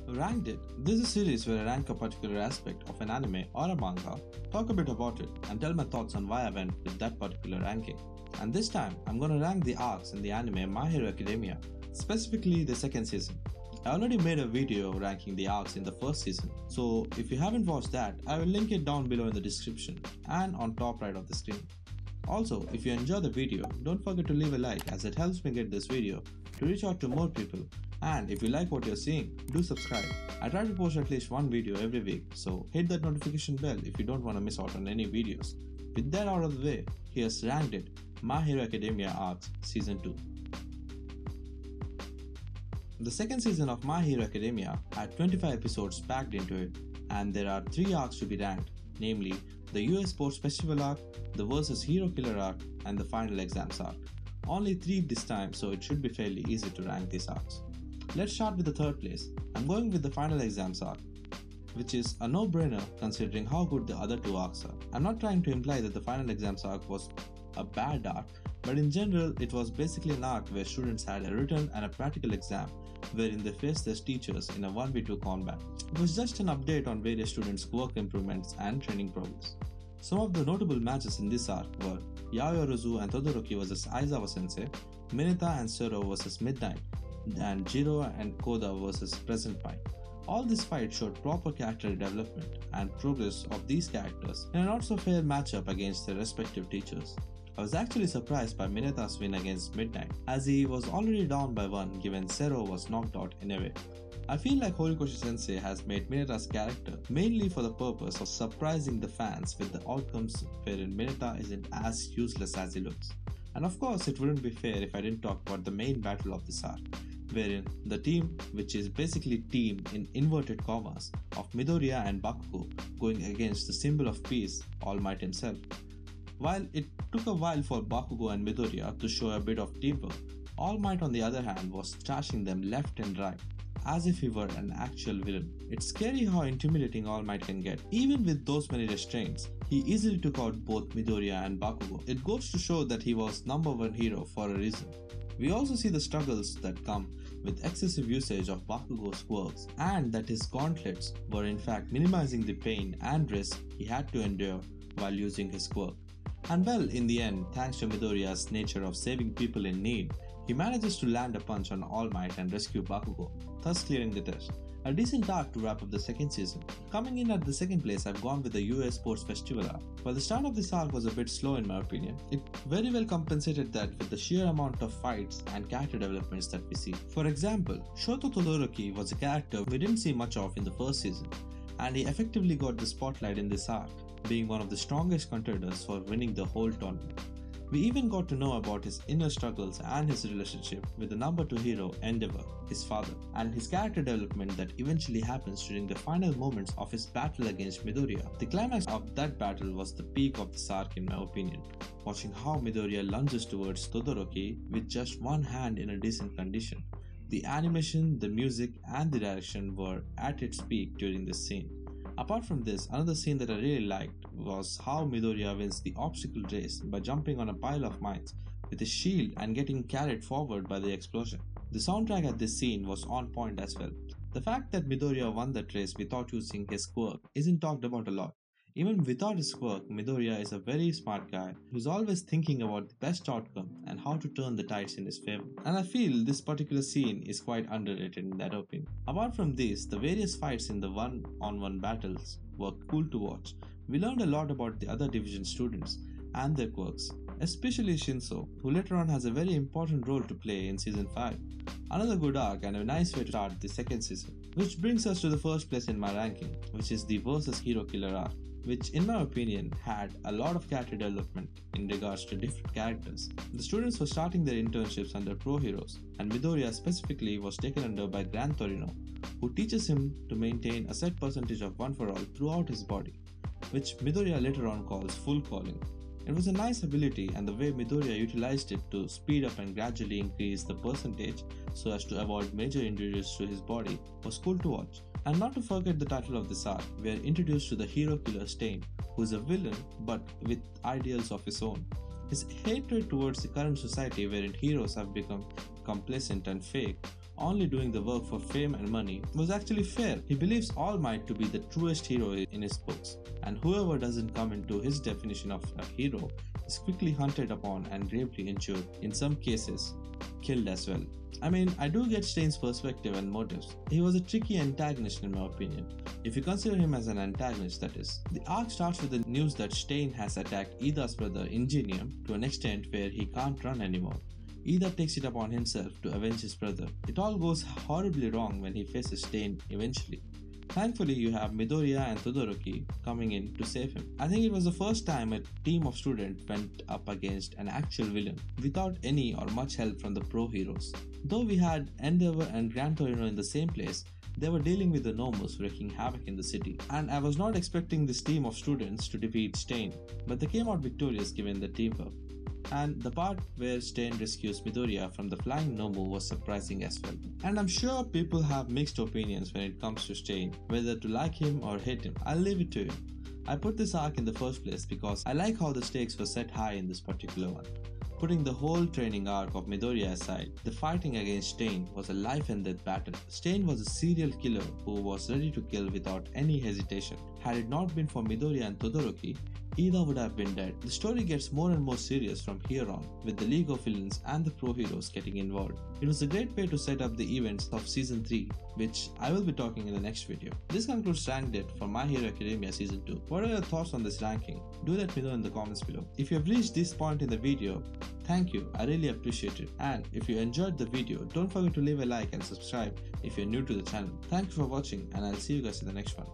Ranked It. This is a series where I rank a particular aspect of an anime or a manga, talk a bit about it, and tell my thoughts on why I went with that particular ranking. And this time, I'm gonna rank the arcs in the anime My Hero Academia, specifically the second season. I already made a video ranking the arcs in the first season, so if you haven't watched that, I will link it down below in the description and on top right of the screen. Also, if you enjoy the video, don't forget to leave a like as it helps me get this video to reach out to more people. And if you like what you're seeing, do subscribe. I try to post at least one video every week, so hit that notification bell if you don't want to miss out on any videos. With that out of the way, here's Ranked It, My Hero Academia Arcs Season 2. The second season of My Hero Academia had 25 episodes packed into it, and there are 3 arcs to be ranked, namely the US Sports Festival arc, the Versus Hero Killer arc, and the Final Exams arc. Only 3 this time, so it should be fairly easy to rank these arcs. Let's start with the third place. I'm going with the Final Exams arc, which is a no-brainer considering how good the other 2 arcs are. I'm not trying to imply that the Final Exams arc was a bad arc, but in general it was basically an arc where students had a written and a practical exam wherein they faced their teachers in a 1v2 combat. It was just an update on various students' work improvements and training progress. Some of the notable matches in this arc were Yaoyorozu and Todoroki vs Aizawa Sensei, Mineta and Zero vs Midnight, and Jiro and Koda vs Present Pine. All this fight showed proper character development and progress of these characters in a not so fair matchup against their respective teachers. I was actually surprised by Mineta's win against Midnight, as he was already down by 1 given Zero was knocked out anyway. I feel like Horikoshi Sensei has made Mineta's character mainly for the purpose of surprising the fans with the outcomes wherein Mineta isn't as useless as he looks. And of course it wouldn't be fair if I didn't talk about the main battle of this arc, wherein the team, which is basically team in inverted commas, of Midoriya and Bakugo going against the symbol of peace, All Might himself. While it took a while for Bakugo and Midoriya to show a bit of teamwork, All Might on the other hand was trashing them left and right, as if he were an actual villain. It's scary how intimidating All Might can get. Even with those many restraints, he easily took out both Midoriya and Bakugo. It goes to show that he was #1 hero for a reason. We also see the struggles that come with excessive usage of Bakugo's quirks, and that his gauntlets were in fact minimizing the pain and risk he had to endure while using his quirk. And well, in the end, thanks to Midoriya's nature of saving people in need, he manages to land a punch on All Might and rescue Bakugo, thus clearing the test. A decent arc to wrap up the second season. Coming in at the second place, I've gone with the US Sports Festival arc. While the start of this arc was a bit slow in my opinion, it very well compensated that with the sheer amount of fights and character developments that we see. For example, Shoto Todoroki was a character we didn't see much of in the first season, and he effectively got the spotlight in this arc, being one of the strongest contenders for winning the whole tournament. We even got to know about his inner struggles and his relationship with the #2 hero Endeavor, his father, and his character development that eventually happens during the final moments of his battle against Midoriya. The climax of that battle was the peak of this arc in my opinion, watching how Midoriya lunges towards Todoroki with just one hand in a decent condition. The animation, the music, and the direction were at its peak during this scene. Apart from this, another scene that I really liked was how Midoriya wins the obstacle race by jumping on a pile of mines with his shield and getting carried forward by the explosion. The soundtrack at this scene was on point as well. The fact that Midoriya won that race without using his quirk isn't talked about a lot. Even without his quirk, Midoriya is a very smart guy who's always thinking about the best outcome and how to turn the tides in his favor. And I feel this particular scene is quite underrated in that opinion. Apart from this, the various fights in the one-on-one battles were cool to watch. We learned a lot about the other division students and their quirks, especially Shinso, who later on has a very important role to play in season 5. Another good arc and a nice way to start the second season. Which brings us to the first place in my ranking, which is the Versus Hero Killer arc, which in my opinion had a lot of character development in regards to different characters. The students were starting their internships under pro heroes, and Midoriya specifically was taken under by Gran Torino, who teaches him to maintain a set percentage of one for all throughout his body, which Midoriya later on calls full calling. It was a nice ability, and the way Midoriya utilized it to speed up and gradually increase the percentage so as to avoid major injuries to his body was cool to watch. And not to forget the title of this arc, we are introduced to the hero killer Stain, who is a villain but with ideals of his own. His hatred towards the current society wherein heroes have become complacent and fake only doing the work for fame and money, was actually fair. He believes All Might to be the truest hero in his books, and whoever doesn't come into his definition of a hero is quickly hunted upon and gravely injured, in some cases, killed as well. I mean, I do get Stein's perspective and motives. He was a tricky antagonist in my opinion, if you consider him as an antagonist that is. The arc starts with the news that Stein has attacked Ida's brother Ingenium to an extent where he can't run anymore. Ida takes it upon himself to avenge his brother. It all goes horribly wrong when he faces Stein eventually. Thankfully, you have Midoriya and Todoroki coming in to save him. I think it was the first time a team of students went up against an actual villain without any or much help from the pro heroes. Though we had Endeavor and Gran Torino in the same place, they were dealing with the Nomus wreaking havoc in the city, and I was not expecting this team of students to defeat Stein, but they came out victorious given the teamwork. And the part where Stein rescues Midoriya from the flying Nomu was surprising as well. And I'm sure people have mixed opinions when it comes to Stein, whether to like him or hate him. I'll leave it to you. I put this arc in the first place because I like how the stakes were set high in this particular one. Putting the whole training arc of Midoriya aside, the fighting against Stein was a life and death battle. Stein was a serial killer who was ready to kill without any hesitation. Had it not been for Midoriya and Todoroki, Ida would have been dead. The story gets more and more serious from here on, with the League of Villains and the pro heroes getting involved. It was a great way to set up the events of Season 3, which I will be talking in the next video. This concludes Rank Date for My Hero Academia Season 2. What are your thoughts on this ranking? Do let me know in the comments below. If you have reached this point in the video, thank you, I really appreciate it. And if you enjoyed the video, don't forget to leave a like and subscribe if you're new to the channel. Thank you for watching, and I'll see you guys in the next one.